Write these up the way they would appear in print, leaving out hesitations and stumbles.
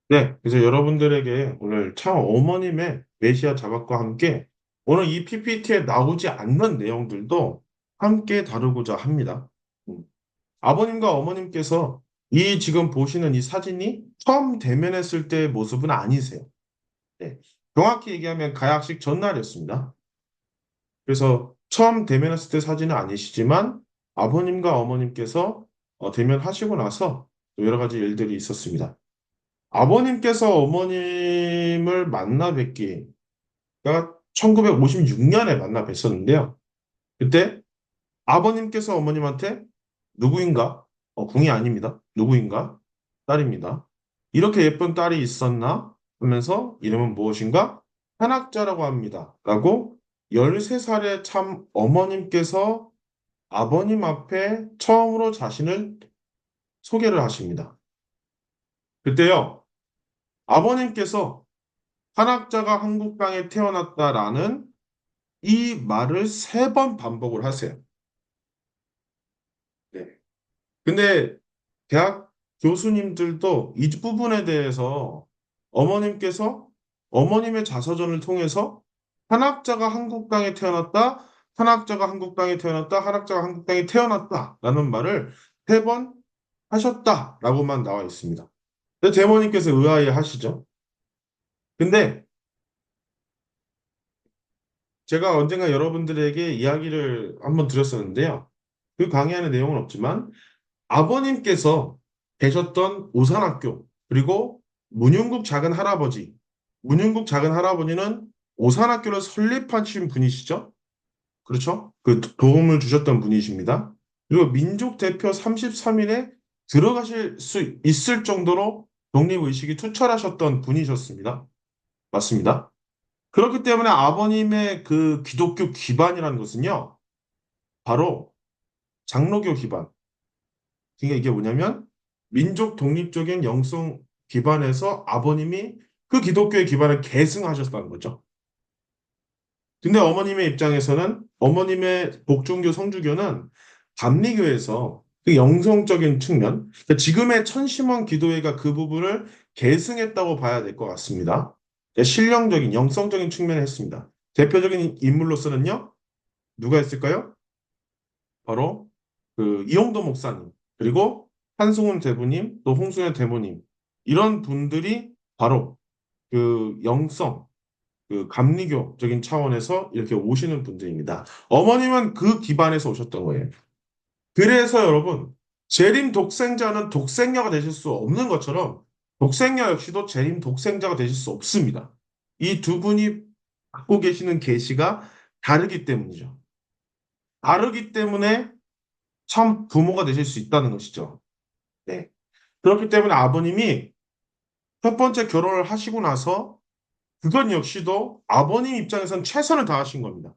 네, 그래서 여러분들에게 오늘 참 어머님의 메시아 자각과 함께 오늘 이 PPT에 나오지 않는 내용들도 함께 다루고자 합니다. 음. 아버님과 어머님께서 이 지금 보시는 이 사진이 처음 대면했을 때의 모습은 아니세요. 네. 정확히 얘기하면 가약식 전날이었습니다. 그래서 처음 대면했을 때 사진은 아니시지만 아버님과 어머님께서 대면하시고 나서 또 여러 가지 일들이 있었습니다. 아버님께서 어머님을 만나 뵙기가 1956년에 만나 뵀었는데요. 그때 아버님께서 어머님한테 누구인가? 궁이 아닙니다. 누구인가? 딸입니다. 이렇게 예쁜 딸이 있었나? 하면서 이름은 무엇인가? 한학자라고 합니다. 라고 13살의 참 어머님께서 아버님 앞에 처음으로 자신을 소개를 하십니다. 그때요, 아버님께서 한학자가 한국 땅에 태어났다라는 이 말을 3번 반복을 하세요. 네. 근데 대학 교수님들도 이 부분에 대해서 어머님께서 어머님의 자서전을 통해서 한학자가 한국 땅에 태어났다, 한학자가 한국 땅에 태어났다, 한학자가 한국 땅에 태어났다라는 말을 3번 하셨다라고만 나와 있습니다. 근데 대모님께서 의아해 하시죠. 근데 제가 언젠가 여러분들에게 이야기를 한번 드렸었는데요. 그 강의하는 내용은 없지만 아버님께서 계셨던 오산학교 그리고 문윤국 작은 할아버지 문윤국 작은 할아버지는 오산학교를 설립하신 분이시죠? 그렇죠? 그 도움을 주셨던 분이십니다. 그리고 민족 대표 33일에 들어가실 수 있을 정도로 독립의식이 투철하셨던 분이셨습니다. 맞습니다. 그렇기 때문에 아버님의 그 기독교 기반이라는 것은요, 바로 장로교 기반. 그러니까 이게 뭐냐면 민족 독립적인 영성 기반에서 아버님이 그 기독교의 기반을 계승하셨다는 거죠. 근데 어머님의 입장에서는 어머님의 복종교 성주교는 감리교에서 그 영성적인 측면, 그러니까 지금의 천심원 기도회가 그 부분을 계승했다고 봐야 될 것 같습니다. 그러니까 신령적인 영성적인 측면을 했습니다. 대표적인 인물로서는요, 누가 있을까요? 바로 그 이용도 목사님, 그리고 한승훈 대부님, 또 홍순현 대모님, 이런 분들이 바로 그 영성, 그 감리교적인 차원에서 이렇게 오시는 분들입니다. 어머님은 그 기반에서 오셨던 거예요. 그래서 여러분, 재림 독생자는 독생녀가 되실 수 없는 것처럼 독생녀 역시도 재림 독생자가 되실 수 없습니다. 이 두 분이 갖고 계시는 계시가 다르기 때문이죠. 다르기 때문에 참 부모가 되실 수 있다는 것이죠. 네. 그렇기 때문에 아버님이 첫 번째 결혼을 하시고 나서 그건 역시도 아버님 입장에선 최선을 다하신 겁니다.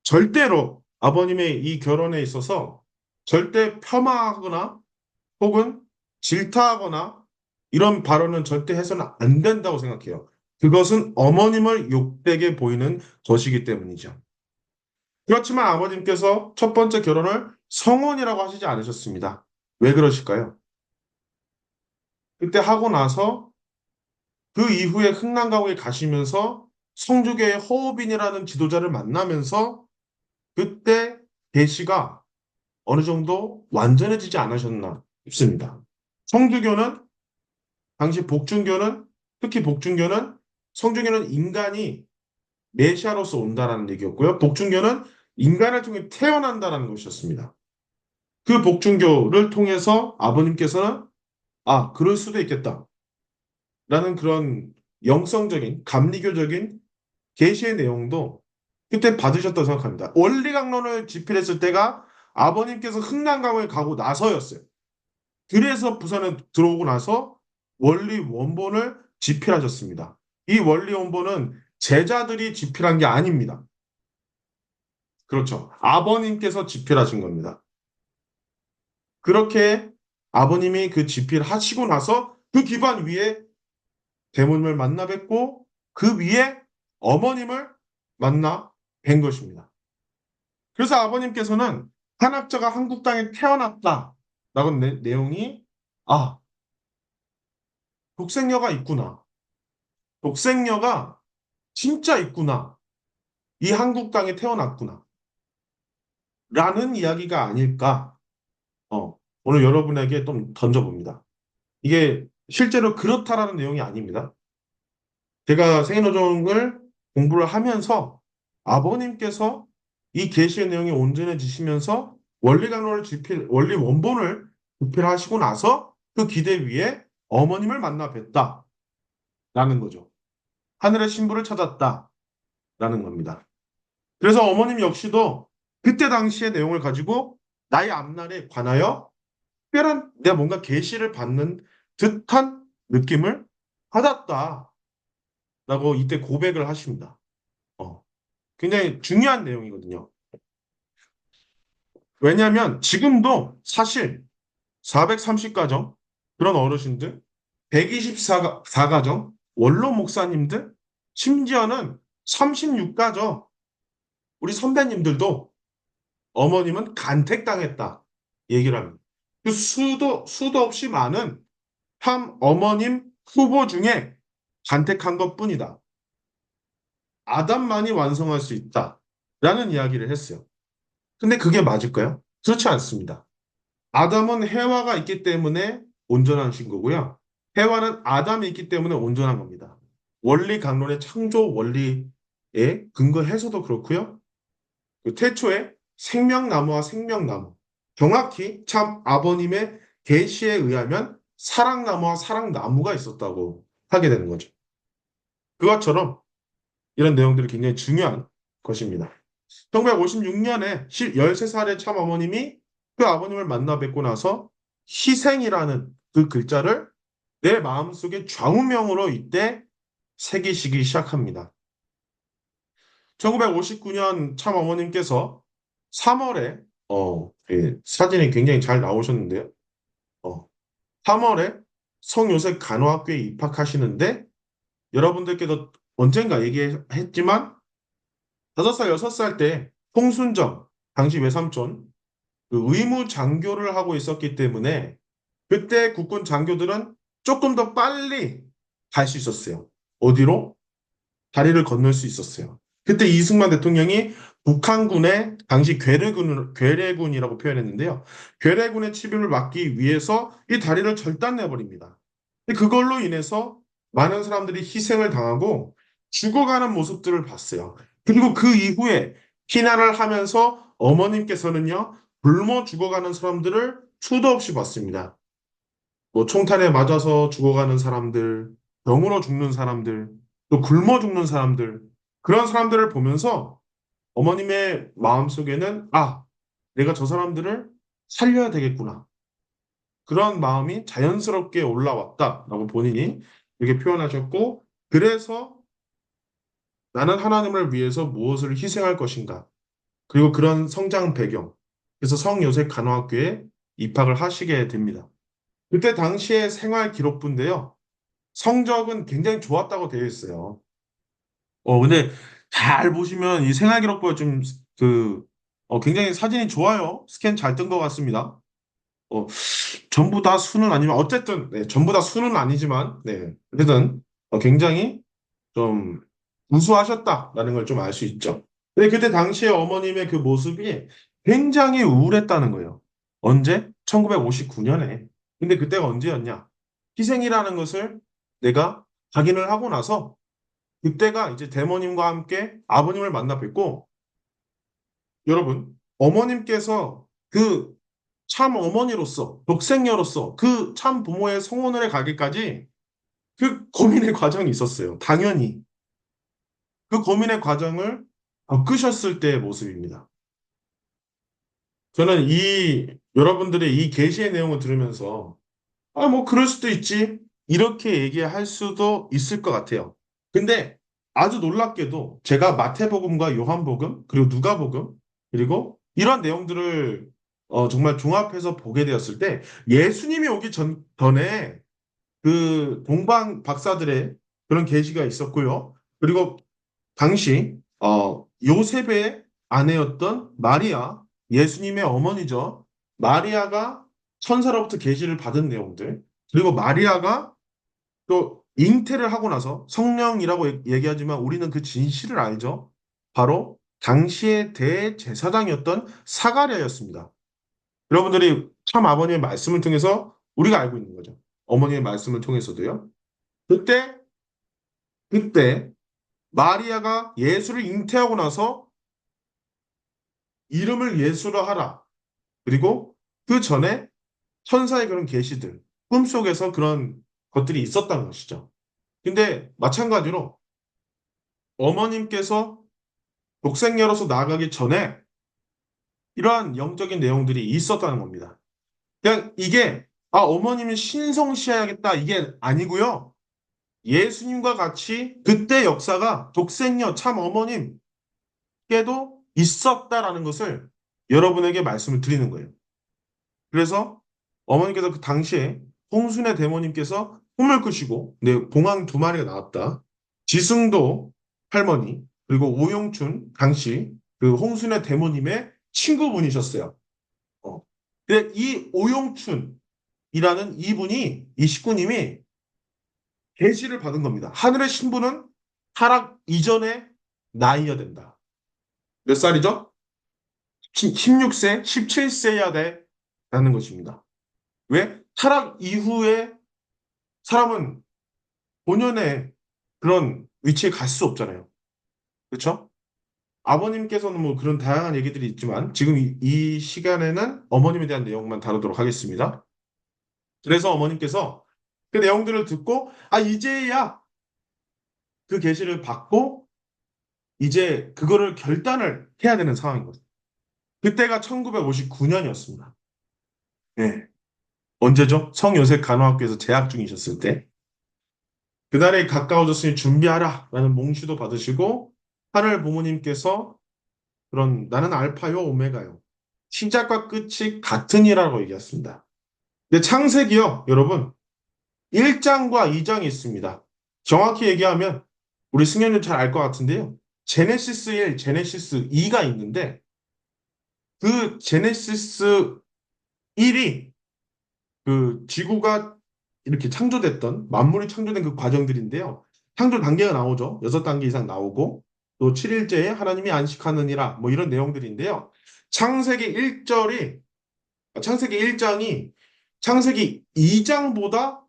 절대로 아버님의 이 결혼에 있어서 절대 폄하하거나 혹은 질타하거나 이런 발언은 절대 해서는 안 된다고 생각해요. 그것은 어머님을 욕되게 보이는 것이기 때문이죠. 그렇지만 아버님께서 첫 번째 결혼을 성혼이라고 하시지 않으셨습니다. 왜 그러실까요? 그때 하고 나서 그 이후에 흥남가옥에 가시면서 성주교의 허우빈이라는 지도자를 만나면서 그때 계시가 어느 정도 완전해지지 않으셨나 싶습니다. 성주교는 당시 복중교는 특히 복중교는 성주교는 인간이 메시아로서 온다라는 얘기였고요. 복중교는 인간을 통해 태어난다라는 것이었습니다. 그 복중교를 통해서 아버님께서는 그럴 수도 있겠다라는 그런 영성적인 감리교적인 계시의 내용도 그때 받으셨다고 생각합니다. 원리강론을 집필했을 때가 아버님께서 흥남강을 가고 나서였어요. 그래서 부산에 들어오고 나서 원리 원본을 집필하셨습니다. 이 원리 원본은 제자들이 집필한 게 아닙니다. 그렇죠. 아버님께서 집필하신 겁니다. 그렇게 아버님이 그 집필하시고 나서 그 기반 위에 대모님을 만나 뵙고 그 위에 어머님을 만나 뵌 것입니다. 그래서 아버님께서는 한학자가 한국 땅에 태어났다라는 내용이 아 독생녀가 있구나. 독생녀가 진짜 있구나. 이 한국 땅에 태어났구나. 라는 이야기가 아닐까. 오늘 여러분에게 좀 던져봅니다. 이게 실제로 그렇다라는 내용이 아닙니다. 제가 생애노정을 공부를 하면서 아버님께서 이 계시의 내용이 온전해지시면서 원리 원본을 집필하시고 나서 그 기대 위에 어머님을 만나 뵀다라는 거죠. 하늘의 신부를 찾았다라는 겁니다. 그래서 어머님 역시도 그때 당시의 내용을 가지고 나의 앞날에 관하여 특별한 내가 뭔가 계시를 받는 듯한 느낌을 받았다라고 이때 고백을 하십니다. 어, 굉장히 중요한 내용이거든요. 왜냐하면 지금도 사실 430가정 그런 어르신들, 124가정 원로 목사님들, 심지어는 36가정 우리 선배님들도 어머님은 간택당했다 얘기를 합니다. 그 수도 없이 많은 참 어머님 후보 중에 간택한 것뿐이다. 아담만이 완성할 수 있다. 라는 이야기를 했어요. 근데 그게 맞을까요? 그렇지 않습니다. 아담은 해와가 있기 때문에 온전한 신거고요. 해와는 아담이 있기 때문에 온전한 겁니다. 원리 강론의 창조 원리에 근거해서도 그렇고요. 그 태초에 생명나무와 생명나무, 정확히 참 아버님의 계시에 의하면 사랑나무와 사랑나무가 있었다고 하게 되는 거죠. 그것처럼 이런 내용들이 굉장히 중요한 것입니다. 1956년에 13살의 참 어머님이 그 아버님을 만나 뵙고 나서 희생이라는 그 글자를 내 마음속에 좌우명으로 이때 새기시기 시작합니다. 1959년 참 어머님께서 3월에 사진이 굉장히 잘 나오셨는데요. 어, 3월에 성요셉 간호학교에 입학하시는데 여러분들께도 언젠가 얘기했지만 5살, 6살 때 홍순정, 당시 외삼촌, 그 의무 장교를 하고 있었기 때문에 그때 국군 장교들은 조금 더 빨리 갈 수 있었어요. 어디로? 다리를 건널 수 있었어요. 그때 이승만 대통령이 북한군의 당시 괴뢰군이라고 표현했는데요. 괴뢰군의 침입을 막기 위해서 이 다리를 절단내버립니다. 그걸로 인해서 많은 사람들이 희생을 당하고 죽어가는 모습들을 봤어요. 그리고 그 이후에 피난을 하면서 어머님께서는요, 굶어 죽어가는 사람들을 수도 없이 봤습니다. 뭐 총탄에 맞아서 죽어가는 사람들, 병으로 죽는 사람들, 또 굶어 죽는 사람들, 그런 사람들을 보면서 어머님의 마음속에는 내가 저 사람들을 살려야 되겠구나. 그런 마음이 자연스럽게 올라왔다라고 본인이 이렇게 표현하셨고, 그래서 나는 하나님을 위해서 무엇을 희생할 것인가. 그리고 그런 성장 배경. 그래서 성요셉 간호학교에 입학을 하시게 됩니다. 그때 당시의 생활 기록부인데요. 성적은 굉장히 좋았다고 되어 있어요. 근데 잘 보시면 이 생활 기록부가 좀 굉장히 사진이 좋아요. 스캔 잘 뜬 것 같습니다. 어, 전부 다 수는 아니지만, 어쨌든, 네, 전부 다 수는 아니지만, 네, 어쨌든, 굉장히 좀 우수하셨다라는 걸 좀 알 수 있죠. 근데 그때 당시에 어머님의 그 모습이 굉장히 우울했다는 거예요. 언제? 1959년에. 근데 그때가 언제였냐? 희생이라는 것을 내가 확인을 하고 나서 그때가 이제 대모님과 함께 아버님을 만나 뵙고 여러분, 어머님께서 그 참 어머니로서, 독생녀로서 그 참 부모의 성혼을 가기까지 그 고민의 과정이 있었어요. 당연히. 그 고민의 과정을 겪으셨을 때의 모습입니다. 저는 여러분들의 이 계시의 내용을 들으면서, 뭐, 그럴 수도 있지. 이렇게 얘기할 수도 있을 것 같아요. 근데 아주 놀랍게도 제가 마태복음과 요한복음, 그리고 누가복음, 그리고 이런 내용들을 정말 종합해서 보게 되었을 때 예수님이 오기 전에 그 동방 박사들의 그런 계시가 있었고요. 그리고 당시 요셉의 아내였던 마리아, 예수님의 어머니죠. 마리아가 천사로부터 계시를 받은 내용들, 그리고 마리아가 또 잉태를 하고 나서 성령이라고 얘기하지만 우리는 그 진실을 알죠. 바로 당시의 대제사장이었던 사가랴였습니다. 여러분들이 참 아버님의 말씀을 통해서 우리가 알고 있는 거죠. 어머니의 말씀을 통해서도요. 그때 그때 마리아가 예수를 잉태하고 나서 이름을 예수로 하라. 그리고 그 전에 천사의 그런 계시들, 꿈속에서 그런 것들이 있었다는 것이죠. 근데 마찬가지로 어머님께서 독생녀로서 나아가기 전에 이러한 영적인 내용들이 있었다는 겁니다. 그냥 이게 어머님이 신성시해야겠다 이게 아니고요. 예수님과 같이 그때 역사가 독생녀 참 어머님께도 있었다라는 것을 여러분에게 말씀을 드리는 거예요. 그래서 어머니께서 그 당시에 홍순의 대모님께서 꿈을 꾸시고 네, 봉황 두 마리가 나왔다. 지승도 할머니 그리고 오용춘 당시 그 홍순의 대모님의 친구분이셨어요. 어. 근데 이 오용춘이라는 이분이 이 식구님이 계시를 받은 겁니다. 하늘의 신부는 타락 이전의 나이여야 된다. 몇 살이죠? 16세, 17세여야 돼라는 것입니다. 왜? 타락 이후에 사람은 본연의 그런 위치에 갈 수 없잖아요. 그렇죠? 아버님께서는 뭐 그런 다양한 얘기들이 있지만 지금 이 시간에는 어머님에 대한 내용만 다루도록 하겠습니다. 그래서 어머님께서 그 내용들을 듣고 이제야 그 계시를 받고 이제 그거를 결단을 해야 되는 상황인 거죠. 그때가 1959년이었습니다. 네. 언제죠? 성요셉 간호학교에서 재학 중이셨을 때. 그날에 가까워졌으니 준비하라 라는 몽시도 받으시고 하늘 부모님께서 그런 나는 알파요 오메가요. 시작과 끝이 같으니라고 얘기했습니다. 근데 창세기요, 여러분. 1장과 2장이 있습니다. 정확히 얘기하면 우리 승현님 잘 알 것 같은데요. 제네시스 1, 제네시스 2가 있는데 그 제네시스 1이 그 지구가 이렇게 창조됐던 만물이 창조된 그 과정들인데요. 창조 단계가 나오죠. 6단계 이상 나오고 또 7일째에 하나님이 안식하느니라 뭐 이런 내용들인데요. 창세기 1절이 창세기 1장이 창세기 2장보다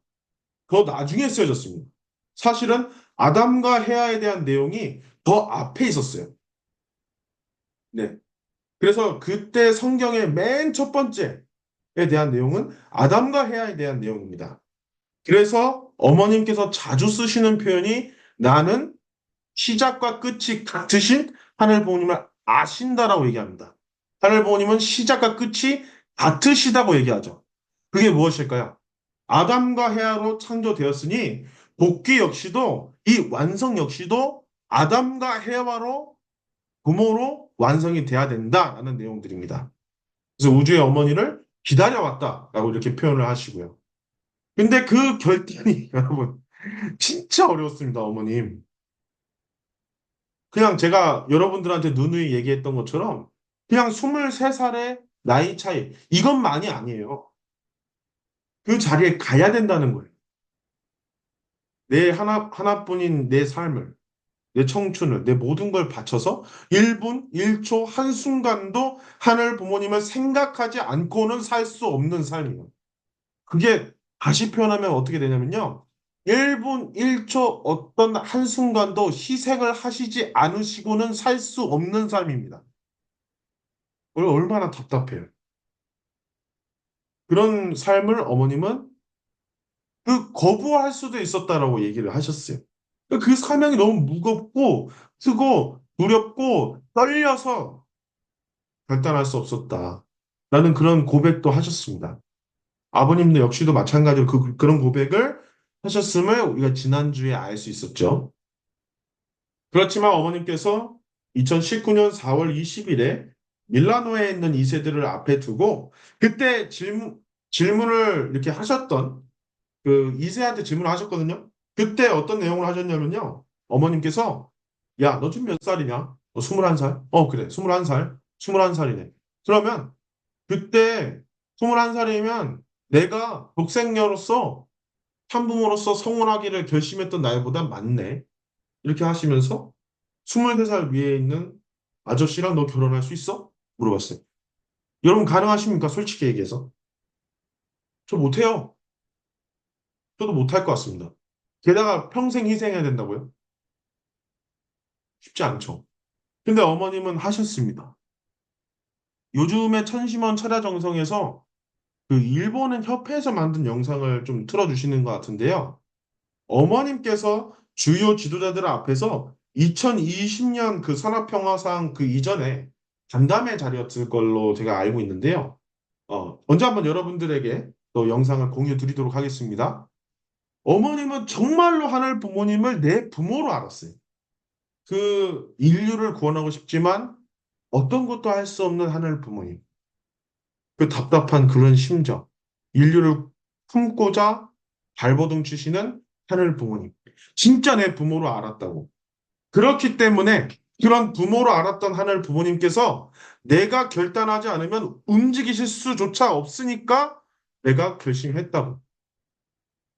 더 나중에 쓰여졌습니다. 사실은 아담과 헤아에 대한 내용이 더 앞에 있었어요. 네. 그래서 그때 성경의 맨 첫 번째에 대한 내용은 아담과 헤아에 대한 내용입니다. 그래서 어머님께서 자주 쓰시는 표현이 나는 시작과 끝이 같으신 하늘 부모님을 아신다라고 얘기합니다. 하늘 부모님은 시작과 끝이 같으시다고 얘기하죠. 그게 무엇일까요? 아담과 헤아로 창조되었으니 복귀 역시도 이 완성 역시도 아담과 헤아로 부모로 완성이 돼야 된다라는 내용들입니다. 그래서 우주의 어머니를 기다려왔다라고 이렇게 표현을 하시고요. 근데 그 결단이 여러분 진짜 어려웠습니다, 어머님. 그냥 제가 여러분들한테 누누이 얘기했던 것처럼 그냥 23살의 나이 차이 이것만이 아니에요. 그 자리에 가야 된다는 거예요. 내 하나뿐인 내 삶을, 내 청춘을, 내 모든 걸 바쳐서 1분, 1초, 한순간도 하늘 부모님을 생각하지 않고는 살 수 없는 삶이에요. 그게 다시 표현하면 어떻게 되냐면요. 1분 1초 어떤 한순간도 희생을 하시지 않으시고는 살 수 없는 삶입니다. 얼마나 답답해요. 그런 삶을 어머님은 그 거부할 수도 있었다라고 얘기를 하셨어요. 그 사명이 너무 무겁고 크고 두렵고 떨려서 결단할 수 없었다. 라는 그런 고백도 하셨습니다. 아버님도 역시도 마찬가지로 그런 고백을 하셨음을 우리가 지난주에 알 수 있었죠. 그렇지만 어머님께서 2019년 4월 20일에 밀라노에 있는 2세들을 앞에 두고 그때 질문을 이렇게 하셨던 그 2세한테 질문을 하셨거든요. 그때 어떤 내용을 하셨냐면요. 어머님께서 야, 너 지금 몇 살이냐? 21살? 그래. 21살. 21살이네. 그러면 그때 21살이면 내가 독생녀로서 한부모로서 성혼하기를 결심했던 나이보다 많네. 이렇게 하시면서 23살 위에 있는 아저씨랑 너 결혼할 수 있어? 물어봤어요. 여러분 가능하십니까? 솔직히 얘기해서. 저 못해요. 저도 못할 것 같습니다. 게다가 평생 희생해야 된다고요? 쉽지 않죠. 근데 어머님은 하셨습니다. 요즘에 천심원 철야정성에서 그 일본은 협회에서 만든 영상을 좀 틀어주시는 것 같은데요. 어머님께서 주요 지도자들 앞에서 2020년 그 산업평화상 그 이전에 간담회 자리였을 걸로 제가 알고 있는데요. 언제 한번 여러분들에게 또 영상을 공유 드리도록 하겠습니다. 어머님은 정말로 하늘 부모님을 내 부모로 알았어요. 그 인류를 구원하고 싶지만 어떤 것도 할 수 없는 하늘 부모님. 그 답답한 그런 심정. 인류를 품고자 발버둥 치시는 하늘 부모님. 진짜 내 부모로 알았다고. 그렇기 때문에 그런 부모로 알았던 하늘 부모님께서 내가 결단하지 않으면 움직이실 수조차 없으니까 내가 결심했다고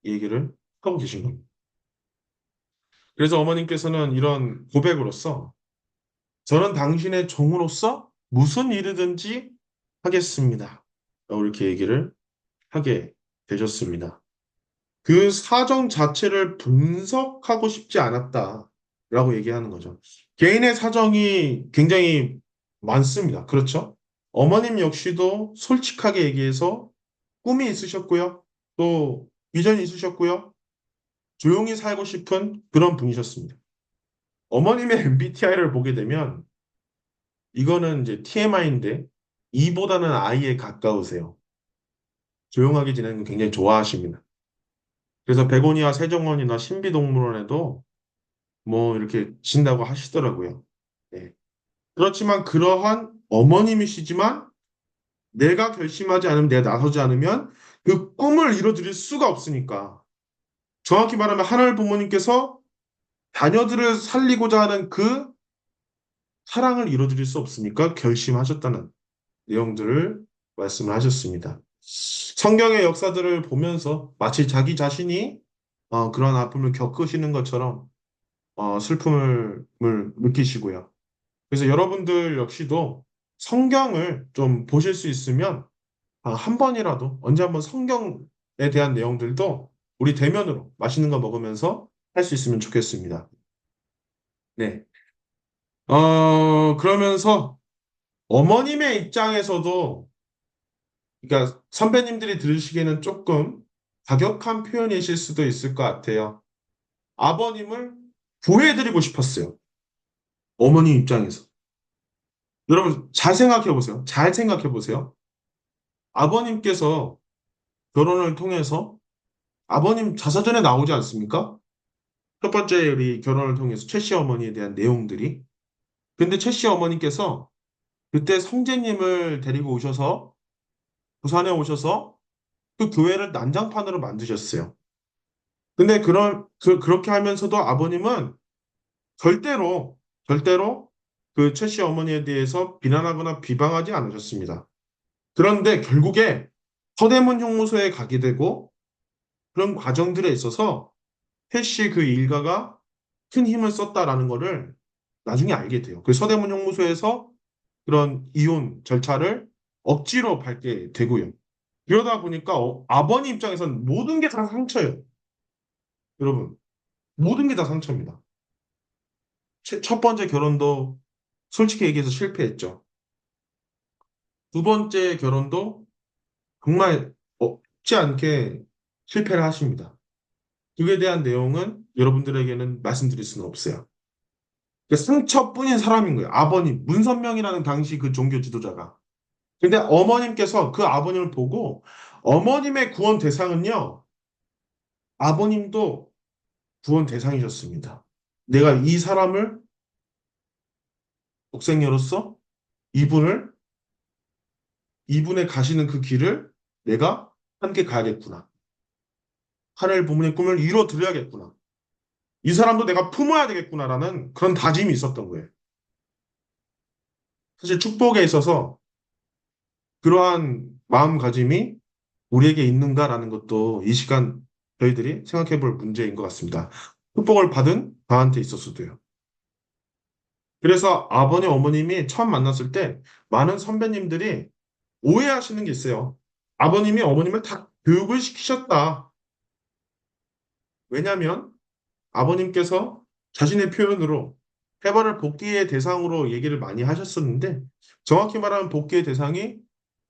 얘기를 하고 계신 겁니다. 그래서 어머님께서는 이런 고백으로써 저는 당신의 종으로서 무슨 일이든지 하겠습니다. 이렇게 얘기를 하게 되셨습니다. 그 사정 자체를 분석하고 싶지 않았다라고 얘기하는 거죠. 개인의 사정이 굉장히 많습니다. 그렇죠? 어머님 역시도 솔직하게 얘기해서 꿈이 있으셨고요. 또 비전이 있으셨고요. 조용히 살고 싶은 그런 분이셨습니다. 어머님의 MBTI를 보게 되면 이거는 이제 TMI인데 E보다는 I에 가까우세요. 조용하게 지내는 거 굉장히 좋아하십니다. 그래서 베고니아 세정원이나 신비동물원에도 뭐 이렇게 진다고 하시더라고요. 네. 그렇지만 그러한 어머님이시지만 내가 결심하지 않으면 내가 나서지 않으면 그 꿈을 이뤄드릴 수가 없으니까 정확히 말하면 하늘 부모님께서 자녀들을 살리고자 하는 그 사랑을 이뤄드릴 수 없으니까 결심하셨다는 내용들을 말씀을 하셨습니다. 성경의 역사들을 보면서 마치 자기 자신이 그런 아픔을 겪으시는 것처럼 슬픔을 느끼시고요. 그래서 여러분들 역시도 성경을 좀 보실 수 있으면 한 번이라도 언제 한번 성경에 대한 내용들도 우리 대면으로 맛있는 거 먹으면서 할 수 있으면 좋겠습니다. 네. 그러면서 어머님의 입장에서도 그러니까 선배님들이 들으시기에는 조금 과격한 표현이실 수도 있을 것 같아요. 아버님을 구해드리고 싶었어요. 어머님 입장에서. 여러분 잘 생각해 보세요. 잘 생각해 보세요. 아버님께서 결혼을 통해서 아버님 자서전에 나오지 않습니까? 첫 번째 우리 결혼을 통해서 최씨 어머니에 대한 내용들이. 근데 최씨 어머니께서 그때 성재님을 데리고 오셔서 부산에 오셔서 그 교회를 난장판으로 만드셨어요. 근데 그렇게 하면서도 아버님은 절대로 그 최씨 어머니에 대해서 비난하거나 비방하지 않으셨습니다. 그런데 결국에 서대문 형무소에 가게 되고 그런 과정들에 있어서 최씨 그 일가가 큰 힘을 썼다라는 거를 나중에 알게 돼요. 그 서대문 형무소에서 그런 이혼 절차를 억지로 밟게 되고요. 그러다 보니까 아버님 입장에서는 모든 게 다 상처예요. 여러분, 모든 게 다 상처입니다. 첫 번째 결혼도 솔직히 얘기해서 실패했죠. 두 번째 결혼도 정말 없지 않게 실패를 하십니다. 그에 대한 내용은 여러분들에게는 말씀드릴 수는 없어요. 그러니까 상처뿐인 사람인 거예요. 아버님, 문선명이라는 당시 그 종교 지도자가. 근데 어머님께서 그 아버님을 보고 어머님의 구원 대상은요, 아버님도 구원 대상이셨습니다. 내가 이 사람을 독생녀로서 이분을, 이분의 가시는 그 길을 내가 함께 가야겠구나. 하늘 부모의 꿈을 이뤄 드려야겠구나. 이 사람도 내가 품어야 되겠구나라는 그런 다짐이 있었던 거예요. 사실 축복에 있어서 그러한 마음가짐이 우리에게 있는가라는 것도 이 시간 저희들이 생각해 볼 문제인 것 같습니다. 축복을 받은 저한테 있어서도요. 그래서 아버님, 어머님이 처음 만났을 때 많은 선배님들이 오해하시는 게 있어요. 아버님이 어머님을 다 교육을 시키셨다. 왜냐하면 아버님께서 자신의 표현으로 해바를 복귀의 대상으로 얘기를 많이 하셨었는데 정확히 말하면 복귀의 대상이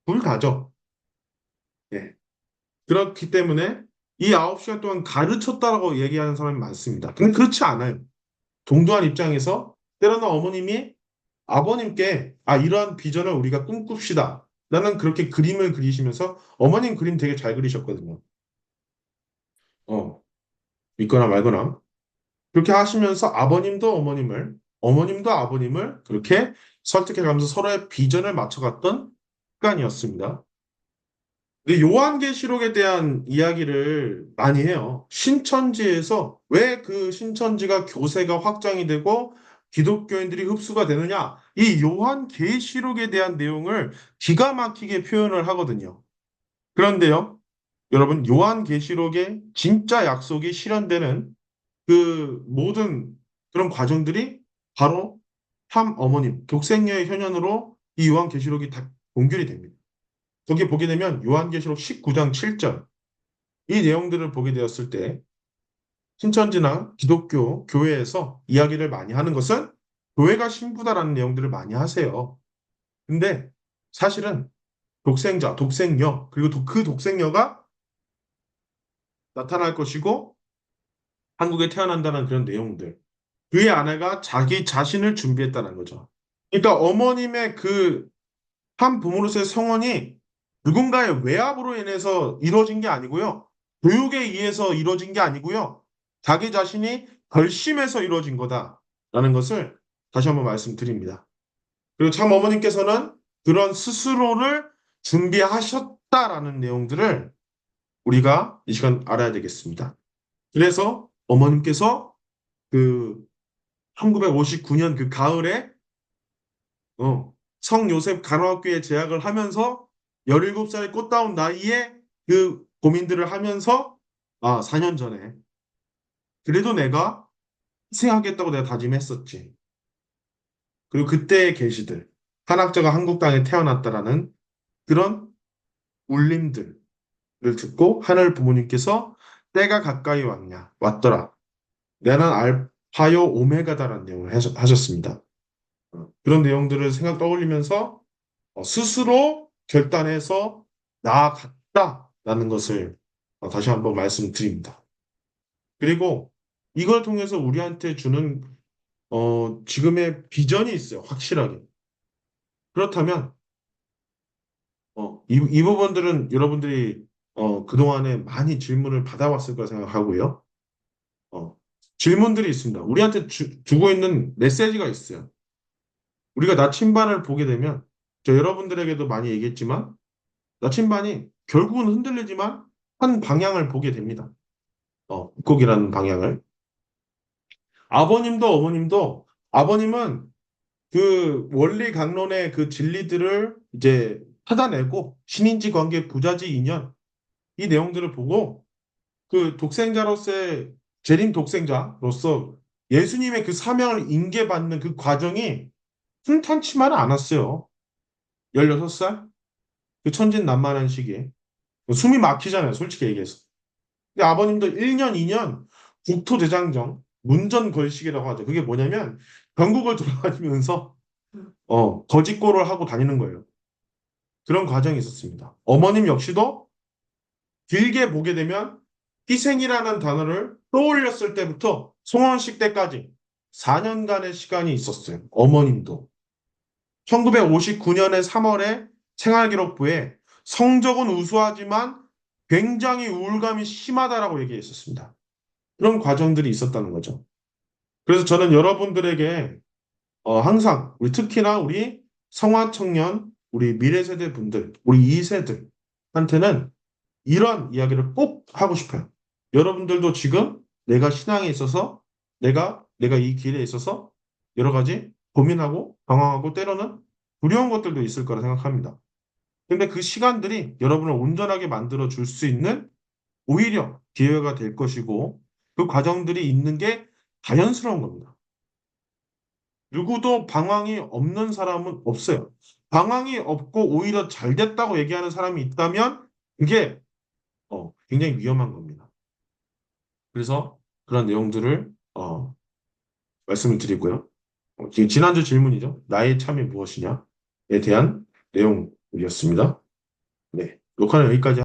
둘 다죠. 예. 그렇기 때문에 이 9시간 동안 가르쳤다라고 얘기하는 사람이 많습니다. 근데 그렇지 않아요. 동등한 입장에서 때로는 어머님이 아버님께 이러한 비전을 우리가 꿈꿉시다. 나는 그렇게 그림을 그리시면서 어머님 그림 되게 잘 그리셨거든요. 어, 믿거나 말거나. 그렇게 하시면서 아버님도 어머님을, 어머님도 아버님을 그렇게 설득해가면서 서로의 비전을 맞춰갔던 습관이었습니다. 근데 요한계시록에 대한 이야기를 많이 해요. 신천지에서 왜 그 신천지가 교세가 확장이 되고 기독교인들이 흡수가 되느냐? 이 요한계시록에 대한 내용을 기가 막히게 표현을 하거든요. 그런데요, 여러분, 요한계시록의 진짜 약속이 실현되는 그 모든 그런 과정들이 바로 참 어머님, 독생녀의 현현으로 이 요한계시록이 다 공결이 됩니다. 거기 보게 되면 요한계시록 19장 7절 이 내용들을 보게 되었을 때 신천지나 기독교 교회에서 이야기를 많이 하는 것은 교회가 신부다라는 내용들을 많이 하세요. 근데 사실은 독생자, 독생녀 그리고 그 독생녀가 나타날 것이고 한국에 태어난다는 그런 내용들 그의 아내가 자기 자신을 준비했다는 거죠. 그러니까 어머님의 그 한 부모로서의 성원이 누군가의 외압으로 인해서 이루어진 게 아니고요. 교육에 의해서 이루어진 게 아니고요. 자기 자신이 결심해서 이루어진 거다라는 것을 다시 한번 말씀드립니다. 그리고 참 어머님께서는 그런 스스로를 준비하셨다라는 내용들을 우리가 이 시간 알아야 되겠습니다. 그래서 어머님께서 그 1959년 그 가을에 성요셉 간호학교에 재학을 하면서 17살의 꽃다운 나이에 그 고민들을 하면서 4년 전에 그래도 내가 희생하겠다고 내가 다짐했었지. 그리고 그때의 계시들, 한학자가 한국 땅에 태어났다라는 그런 울림들을 듣고 하늘 부모님께서 때가 가까이 왔더라. 나는 알파요 오메가다라는 내용을 하셨습니다. 그런 내용들을 생각 떠올리면서 스스로 결단해서 나아갔다라는 것을 다시 한번 말씀드립니다. 그리고 이걸 통해서 우리한테 주는 지금의 비전이 있어요. 확실하게. 그렇다면 이 부분들은 여러분들이 그동안에 많이 질문을 받아왔을 거라 생각하고요. 어, 질문들이 있습니다. 우리한테 주고 있는 메시지가 있어요. 우리가 나침반을 보게 되면 저 여러분들에게도 많이 얘기했지만 나침반이 결국은 흔들리지만 한 방향을 보게 됩니다. 북극이라는 방향을. 아버님도 어머님도 아버님은 그 원리 강론의 그 진리들을 이제 찾아내고 신인지 관계 부자지 인연 이 내용들을 보고 그 독생자로서의 재림 독생자로서 예수님의 그 사명을 인계받는 그 과정이 순탄치만은 않았어요. 16살? 그 천진난만한 시기에. 숨이 막히잖아요, 솔직히 얘기해서. 근데 아버님도 1년, 2년 국토대장정, 문전걸식이라고 하죠. 그게 뭐냐면 전국을 돌아다니면서 거짓골을 하고 다니는 거예요. 그런 과정이 있었습니다. 어머님 역시도 길게 보게 되면 희생이라는 단어를 떠올렸을 때부터 송원식 때까지 4년간의 시간이 있었어요. 어머님도. 1959년의 3월에 생활기록부에 성적은 우수하지만 굉장히 우울감이 심하다라고 얘기했었습니다. 그런 과정들이 있었다는 거죠. 그래서 저는 여러분들에게 항상 우리 특히나 우리 성화청년, 우리 미래세대 분들, 우리 2세들한테는 이런 이야기를 꼭 하고 싶어요. 여러분들도 지금 내가 신앙에 있어서 내가 이 길에 있어서 여러 가지 고민하고 방황하고 때로는 두려운 것들도 있을 거라 생각합니다. 근데 그 시간들이 여러분을 온전하게 만들어 줄 수 있는 오히려 기회가 될 것이고 그 과정들이 있는 게 자연스러운 겁니다. 누구도 방황이 없는 사람은 없어요. 방황이 없고 오히려 잘 됐다고 얘기하는 사람이 있다면 그게 굉장히 위험한 겁니다. 그래서 그런 내용들을 말씀을 드리고요. 지난주 질문이죠. 나의 참이 무엇이냐에 대한 내용이었습니다. 네, 녹화는 여기까지